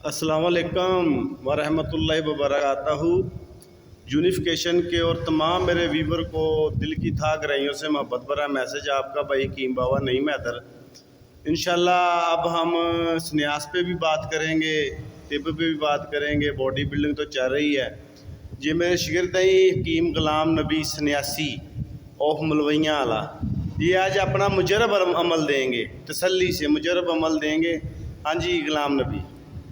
السلام علیکم ورحمۃ اللہ وبرکاتہ۔ یونیفیکیشن کے اور تمام میرے ویور کو دل کی تھاک رہیوں سے محبت بھرا میسج آپ کا بھائی حکیم بابا نعیم حیدر۔ انشاءاللہ اب ہم سنیاس پہ بھی بات کریں گے، طب پہ بھی بات کریں گے، باڈی بلڈنگ تو چل رہی ہے۔ یہ میرے شاگرد ہیں حکیم غلام نبی سنیاسی آف ملویاں اعلیٰ، یہ آج اپنا مجرب عمل دیں گے، تسلی سے مجرب عمل دیں گے۔ ہاں جی غلام نبی۔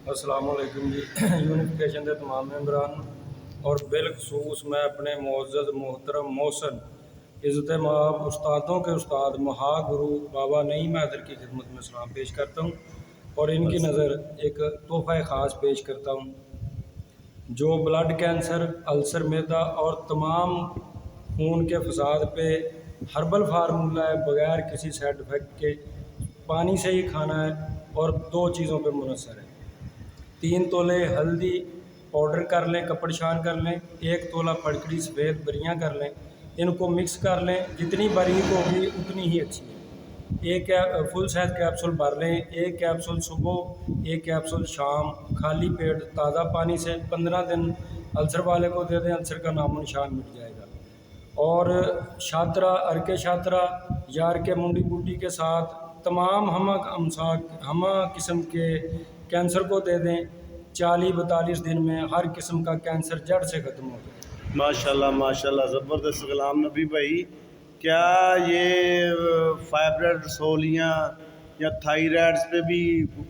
السلام علیکم جی، یونیفیکیشن کے تمام ممبران اور بالخصوص میں اپنے معزز محترم محسن عزت مآب استادوں کے استاد مہا گرو بابا نعیم حیدر کی خدمت میں سلام پیش کرتا ہوں اور ان کی نظر ایک تحفہ خاص پیش کرتا ہوں جو بلڈ کینسر، السر معدہ اور تمام خون کے فساد پہ ہربل فارمولہ ہے، بغیر کسی سائڈ افیکٹ کے، پانی سے ہی کھانا ہے اور 2 چیزوں پہ منحصر ہے۔ 3 تولے ہلدی پاؤڈر کر لیں، کپڑ شان کر لیں، 1 تولا پھڑکڑی سفید بریاں کر لیں، ان کو مکس کر لیں، جتنی باریک ہوگی اتنی ہی اچھی ہے۔ 1 فل سائز کیپسول بھر لیں، 1 کیپسول صبح، 1 کیپسول شام، خالی پیٹ تازہ پانی سے 15 دن السر والے کو دے دیں، السر کا نام و نشان مٹ جائے گا۔ اور شاترہ، ارکے شاترہ یا ارکے منڈی بوٹی کے ساتھ تمام ہمہ قسم کے کینسر کو دے دیں، 40-42 دن میں ہر قسم کا کینسر جڑ سے ختم ہو جائے۔ ماشاءاللہ ماشاءاللہ، زبردست غلام نبی بھائی۔ کیا یہ فائبرڈ رسولیاں یا تھائرائڈز پہ بھی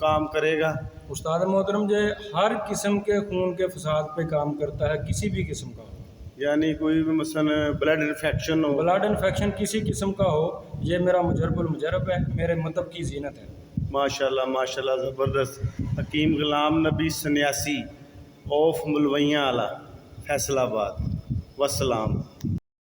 کام کرے گا؟ استاد محترم جی، ہر قسم کے خون کے فساد پہ کام کرتا ہے، کسی بھی قسم کا ہو، یعنی کوئی بھی مثلا بلڈ انفیکشن ہو، بلڈ انفیکشن کسی قسم کا ہو، یہ میرا مجرب المجرب ہے، میرے مطلب کی زینت ہے۔ ماشاءاللہ ماشاءاللہ، زبردست۔ حکیم غلام نبی سنیاسی آف ملویاں اعلیٰ، فیصل آباد۔ والسلام۔